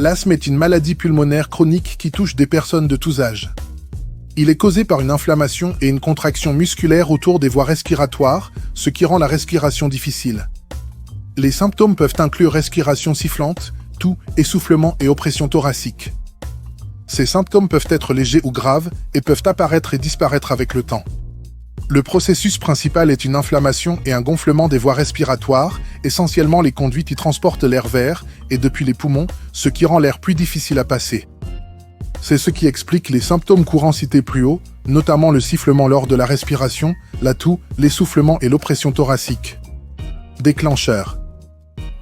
L'asthme est une maladie pulmonaire chronique qui touche des personnes de tous âges. Il est causé par une inflammation et une contraction musculaire autour des voies respiratoires, ce qui rend la respiration difficile. Les symptômes peuvent inclure respiration sifflante, toux, essoufflement et oppression thoracique. Ces symptômes peuvent être légers ou graves et peuvent apparaître et disparaître avec le temps. Le processus principal est une inflammation et un gonflement des voies respiratoires, essentiellement les conduits qui transportent l'air vers et depuis les poumons, ce qui rend l'air plus difficile à passer. C'est ce qui explique les symptômes courants cités plus haut, notamment le sifflement lors de la respiration, la toux, l'essoufflement et l'oppression thoracique. Déclencheurs.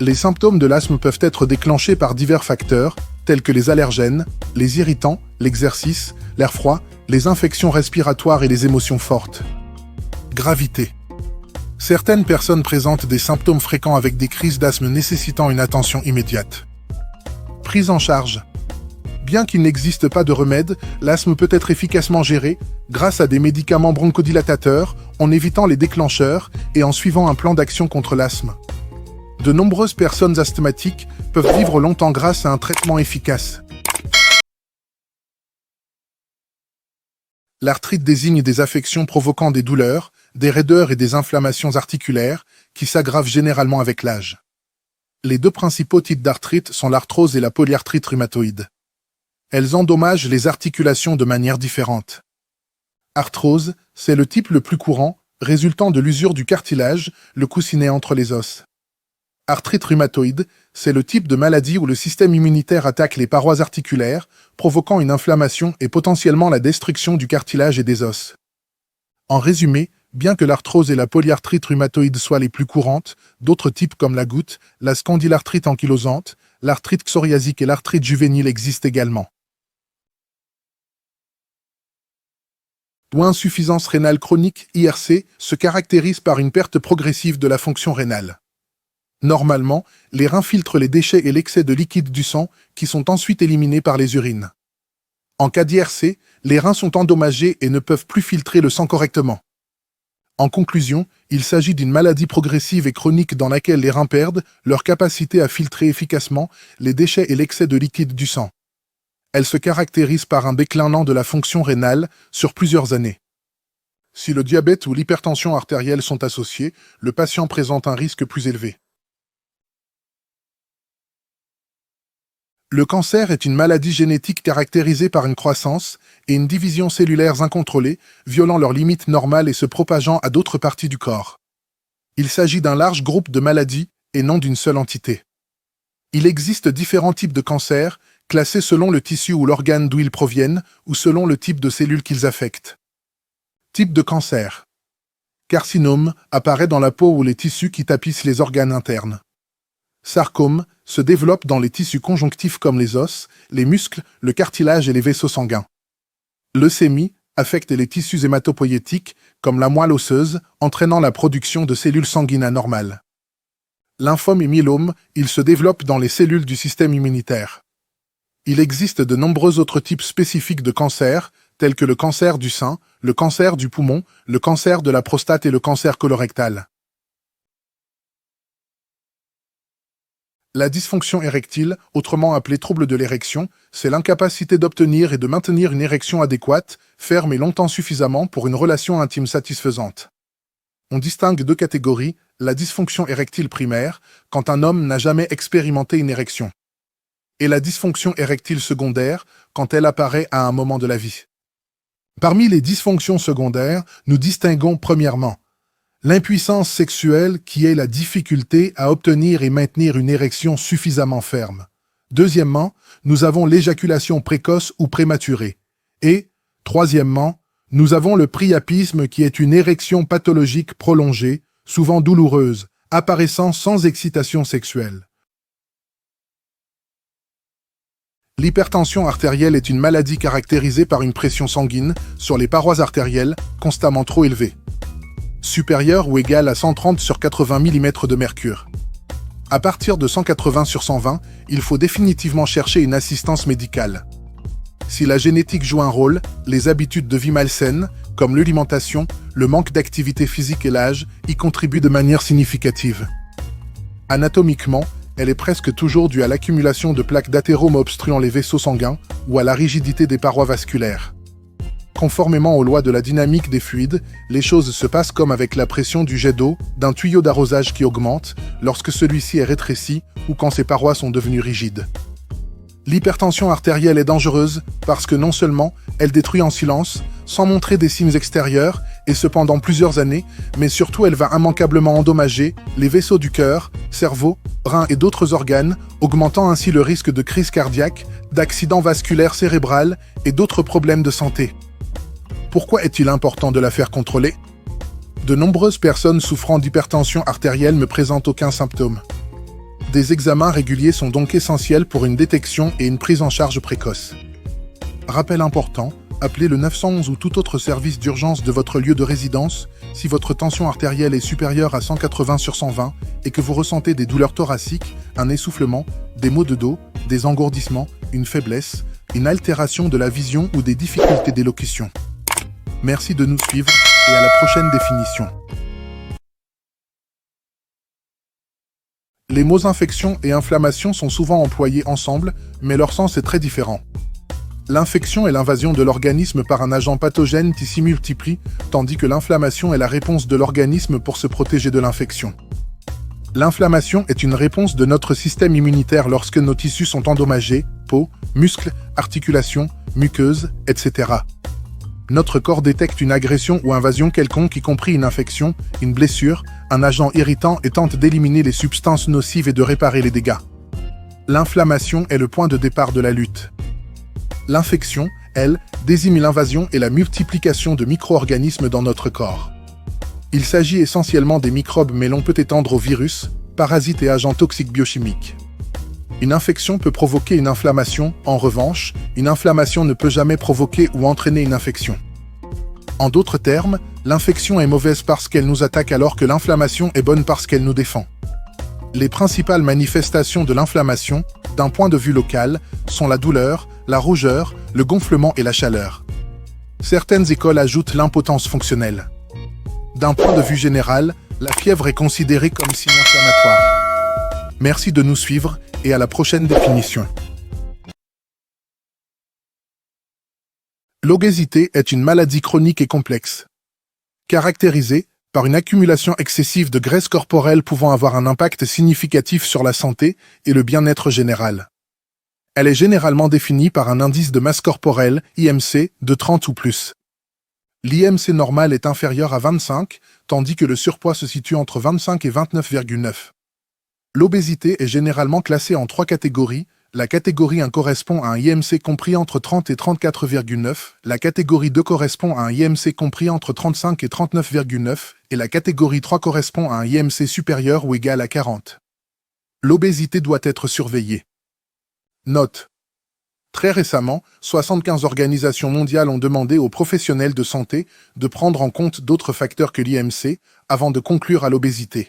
Les symptômes de l'asthme peuvent être déclenchés par divers facteurs, tels que les allergènes, les irritants, l'exercice, l'air froid, les infections respiratoires et les émotions fortes. Gravité. Certaines personnes présentent des symptômes fréquents avec des crises d'asthme nécessitant une attention immédiate. Prise en charge. Bien qu'il n'existe pas de remède, l'asthme peut être efficacement géré grâce à des médicaments bronchodilatateurs, en évitant les déclencheurs et en suivant un plan d'action contre l'asthme. De nombreuses personnes asthmatiques peuvent vivre longtemps grâce à un traitement efficace. L'arthrite désigne des affections provoquant des douleurs, des raideurs et des inflammations articulaires qui s'aggravent généralement avec l'âge. Les deux principaux types d'arthrite sont l'arthrose et la polyarthrite rhumatoïde. Elles endommagent les articulations de manière différente. Arthrose, c'est le type le plus courant, résultant de l'usure du cartilage, le coussinet entre les os. Arthrite rhumatoïde, c'est le type de maladie où le système immunitaire attaque les parois articulaires, provoquant une inflammation et potentiellement la destruction du cartilage et des os. En résumé, bien que l'arthrose et la polyarthrite rhumatoïde soient les plus courantes, d'autres types comme la goutte, la spondylarthrite ankylosante, l'arthrite psoriasique et l'arthrite juvénile existent également. L'insuffisance rénale chronique, IRC, se caractérise par une perte progressive de la fonction rénale. Normalement, les reins filtrent les déchets et l'excès de liquide du sang, qui sont ensuite éliminés par les urines. En cas d'IRC, les reins sont endommagés et ne peuvent plus filtrer le sang correctement. En conclusion, il s'agit d'une maladie progressive et chronique dans laquelle les reins perdent leur capacité à filtrer efficacement les déchets et l'excès de liquide du sang. Elle se caractérise par un déclin lent de la fonction rénale sur plusieurs années. Si le diabète ou l'hypertension artérielle sont associés, le patient présente un risque plus élevé. Le cancer est une maladie génétique caractérisée par une croissance et une division cellulaires incontrôlées, violant leurs limites normales et se propageant à d'autres parties du corps. Il s'agit d'un large groupe de maladies et non d'une seule entité. Il existe différents types de cancers, classés selon le tissu ou l'organe d'où ils proviennent ou selon le type de cellules qu'ils affectent. Type de cancer. Carcinome apparaît dans la peau ou les tissus qui tapissent les organes internes. Sarcome se développe dans les tissus conjonctifs comme les os, les muscles, le cartilage et les vaisseaux sanguins. Leucémie affecte les tissus hématopoïétiques comme la moelle osseuse, entraînant la production de cellules sanguines anormales. Lymphome et myélome, ils se développent dans les cellules du système immunitaire. Il existe de nombreux autres types spécifiques de cancer, tels que le cancer du sein, le cancer du poumon, le cancer de la prostate et le cancer colorectal. La dysfonction érectile, autrement appelée trouble de l'érection, c'est l'incapacité d'obtenir et de maintenir une érection adéquate, ferme et longtemps suffisamment pour une relation intime satisfaisante. On distingue deux catégories, la dysfonction érectile primaire, quand un homme n'a jamais expérimenté une érection, et la dysfonction érectile secondaire, quand elle apparaît à un moment de la vie. Parmi les dysfonctions secondaires, nous distinguons premièrement l'impuissance sexuelle qui est la difficulté à obtenir et maintenir une érection suffisamment ferme. Deuxièmement, nous avons l'éjaculation précoce ou prématurée. Et, troisièmement, nous avons le priapisme qui est une érection pathologique prolongée, souvent douloureuse, apparaissant sans excitation sexuelle. L'hypertension artérielle est une maladie caractérisée par une pression sanguine sur les parois artérielles constamment trop élevée, supérieure ou égale à 130/80 mm de mercure. À partir de 180/120, il faut définitivement chercher une assistance médicale. Si la génétique joue un rôle, les habitudes de vie malsaines, comme l'alimentation, le manque d'activité physique et l'âge, y contribuent de manière significative. Anatomiquement, elle est presque toujours due à l'accumulation de plaques d'athérome obstruant les vaisseaux sanguins ou à la rigidité des parois vasculaires. Conformément aux lois de la dynamique des fluides, les choses se passent comme avec la pression du jet d'eau d'un tuyau d'arrosage qui augmente lorsque celui-ci est rétréci ou quand ses parois sont devenues rigides. L'hypertension artérielle est dangereuse parce que non seulement elle détruit en silence, sans montrer des signes extérieurs, et ce pendant plusieurs années, mais surtout elle va immanquablement endommager les vaisseaux du cœur, cerveau, reins et d'autres organes, augmentant ainsi le risque de crise cardiaque, d'accident vasculaire cérébral et d'autres problèmes de santé. Pourquoi est-il important de la faire contrôler? De nombreuses personnes souffrant d'hypertension artérielle ne présentent aucun symptôme. Des examens réguliers sont donc essentiels pour une détection et une prise en charge précoce. Rappel important, appelez le 911 ou tout autre service d'urgence de votre lieu de résidence si votre tension artérielle est supérieure à 180/120 et que vous ressentez des douleurs thoraciques, un essoufflement, des maux de dos, des engourdissements, une faiblesse, une altération de la vision ou des difficultés d'élocution. Merci de nous suivre et à la prochaine définition. Les mots infection et inflammation sont souvent employés ensemble, mais leur sens est très différent. L'infection est l'invasion de l'organisme par un agent pathogène qui s'y multiplie, tandis que l'inflammation est la réponse de l'organisme pour se protéger de l'infection. L'inflammation est une réponse de notre système immunitaire lorsque nos tissus sont endommagés, peau, muscles, articulations, muqueuses, etc. Notre corps détecte une agression ou invasion quelconque, y compris une infection, une blessure, un agent irritant et tente d'éliminer les substances nocives et de réparer les dégâts. L'inflammation est le point de départ de la lutte. L'infection, elle, désigne l'invasion et la multiplication de micro-organismes dans notre corps. Il s'agit essentiellement des microbes, mais l'on peut étendre aux virus, parasites et agents toxiques biochimiques. Une infection peut provoquer une inflammation, en revanche, une inflammation ne peut jamais provoquer ou entraîner une infection. En d'autres termes, l'infection est mauvaise parce qu'elle nous attaque alors que l'inflammation est bonne parce qu'elle nous défend. Les principales manifestations de l'inflammation, d'un point de vue local, sont la douleur, la rougeur, le gonflement et la chaleur. Certaines écoles ajoutent l'impotence fonctionnelle. D'un point de vue général, la fièvre est considérée comme signe inflammatoire. Merci de nous suivre et à la prochaine définition. L'obésité est une maladie chronique et complexe, caractérisée par une accumulation excessive de graisse corporelle pouvant avoir un impact significatif sur la santé et le bien-être général. Elle est généralement définie par un indice de masse corporelle, IMC, de 30 ou plus. L'IMC normal est inférieur à 25, tandis que le surpoids se situe entre 25 et 29,9. L'obésité est généralement classée en 3 catégories. La catégorie 1 correspond à un IMC compris entre 30 et 34,9, la catégorie 2 correspond à un IMC compris entre 35 et 39,9, et la catégorie 3 correspond à un IMC supérieur ou égal à 40. L'obésité doit être surveillée. Note. Très récemment, 75 organisations mondiales ont demandé aux professionnels de santé de prendre en compte d'autres facteurs que l'IMC avant de conclure à l'obésité.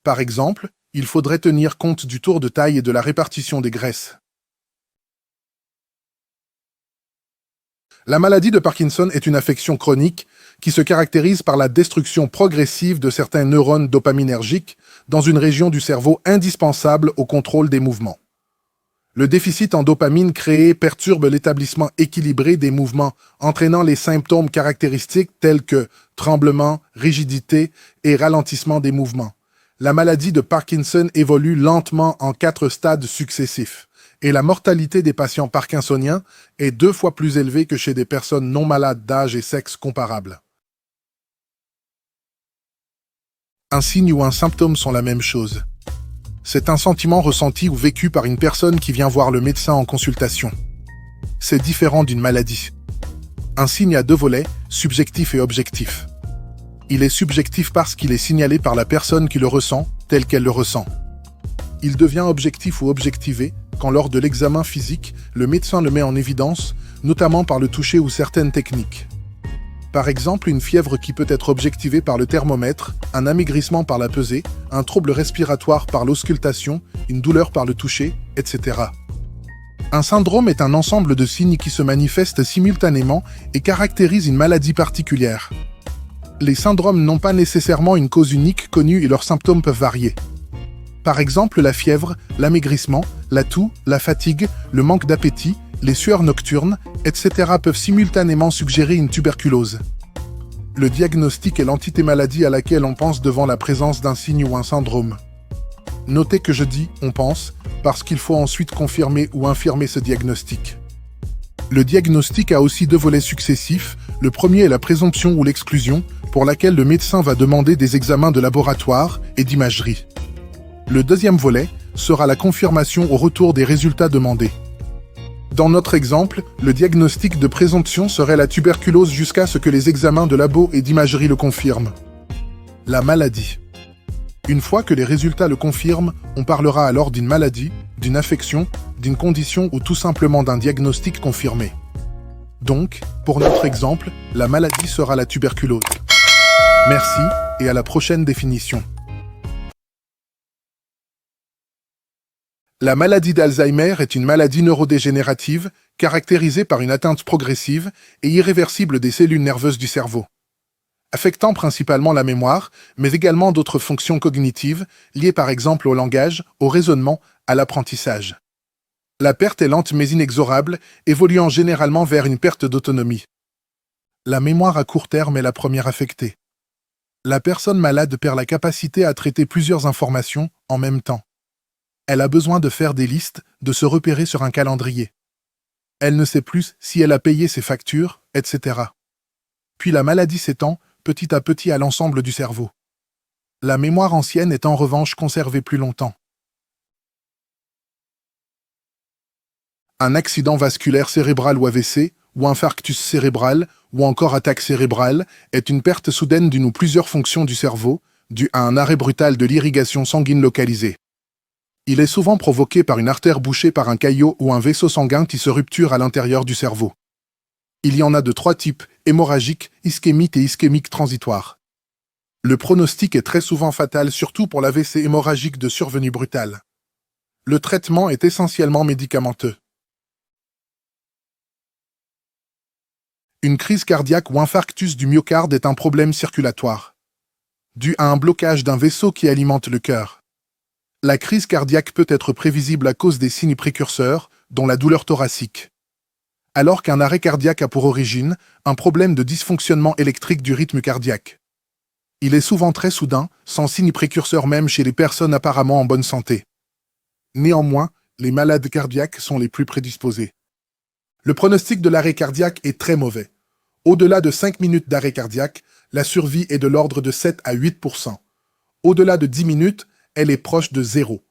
Par exemple, il faudrait tenir compte du tour de taille et de la répartition des graisses. La maladie de Parkinson est une affection chronique qui se caractérise par la destruction progressive de certains neurones dopaminergiques dans une région du cerveau indispensable au contrôle des mouvements. Le déficit en dopamine créé perturbe l'établissement équilibré des mouvements, entraînant les symptômes caractéristiques tels que tremblement, rigidité et ralentissement des mouvements. La maladie de Parkinson évolue lentement en 4 stades successifs, et la mortalité des patients parkinsoniens est 2 fois plus élevée que chez des personnes non malades d'âge et sexe comparables. Un signe ou un symptôme sont la même chose. C'est un sentiment ressenti ou vécu par une personne qui vient voir le médecin en consultation. C'est différent d'une maladie. Un signe a 2 volets, subjectif et objectif. Il est subjectif parce qu'il est signalé par la personne qui le ressent, tel qu'elle le ressent. Il devient objectif ou objectivé quand lors de l'examen physique, le médecin le met en évidence, notamment par le toucher ou certaines techniques. Par exemple, une fièvre qui peut être objectivée par le thermomètre, un amaigrissement par la pesée, un trouble respiratoire par l'auscultation, une douleur par le toucher, etc. Un syndrome est un ensemble de signes qui se manifestent simultanément et caractérisent une maladie particulière. Les syndromes n'ont pas nécessairement une cause unique connue et leurs symptômes peuvent varier. Par exemple, la fièvre, l'amaigrissement, la toux, la fatigue, le manque d'appétit, les sueurs nocturnes, etc. peuvent simultanément suggérer une tuberculose. Le diagnostic est l'entité maladie à laquelle on pense devant la présence d'un signe ou un syndrome. Notez que je dis « on pense » parce qu'il faut ensuite confirmer ou infirmer ce diagnostic. Le diagnostic a aussi deux volets successifs. Le premier est la présomption ou l'exclusion, pour laquelle le médecin va demander des examens de laboratoire et d'imagerie. Le deuxième volet sera la confirmation au retour des résultats demandés. Dans notre exemple, le diagnostic de présomption serait la tuberculose jusqu'à ce que les examens de labo et d'imagerie le confirment. La maladie. Une fois que les résultats le confirment, on parlera alors d'une maladie, d'une affection, d'une condition ou tout simplement d'un diagnostic confirmé. Donc, pour notre exemple, la maladie sera la tuberculose. Merci et à la prochaine définition. La maladie d'Alzheimer est une maladie neurodégénérative caractérisée par une atteinte progressive et irréversible des cellules nerveuses du cerveau, affectant principalement la mémoire, mais également d'autres fonctions cognitives, liées par exemple au langage, au raisonnement, à l'apprentissage. La perte est lente mais inexorable, évoluant généralement vers une perte d'autonomie. La mémoire à court terme est la première affectée. La personne malade perd la capacité à traiter plusieurs informations en même temps. Elle a besoin de faire des listes, de se repérer sur un calendrier. Elle ne sait plus si elle a payé ses factures, etc. Puis la maladie s'étend, petit à petit à l'ensemble du cerveau. La mémoire ancienne est en revanche conservée plus longtemps. Un accident vasculaire cérébral ou AVC, ou infarctus cérébral, ou encore attaque cérébrale, est une perte soudaine d'une ou plusieurs fonctions du cerveau, due à un arrêt brutal de l'irrigation sanguine localisée. Il est souvent provoqué par une artère bouchée par un caillot ou un vaisseau sanguin qui se rupture à l'intérieur du cerveau. Il y en a de trois types, hémorragique, ischémique et ischémique transitoire. Le pronostic est très souvent fatal, surtout pour l'AVC hémorragique de survenue brutale. Le traitement est essentiellement médicamenteux. Une crise cardiaque ou infarctus du myocarde est un problème circulatoire, dû à un blocage d'un vaisseau qui alimente le cœur. La crise cardiaque peut être prévisible à cause des signes précurseurs, dont la douleur thoracique. Alors qu'un arrêt cardiaque a pour origine un problème de dysfonctionnement électrique du rythme cardiaque. Il est souvent très soudain, sans signe précurseur même chez les personnes apparemment en bonne santé. Néanmoins, les malades cardiaques sont les plus prédisposés. Le pronostic de l'arrêt cardiaque est très mauvais. Au-delà de 5 minutes d'arrêt cardiaque, la survie est de l'ordre de 7 à 8%. Au-delà de 10 minutes, elle est proche de 0.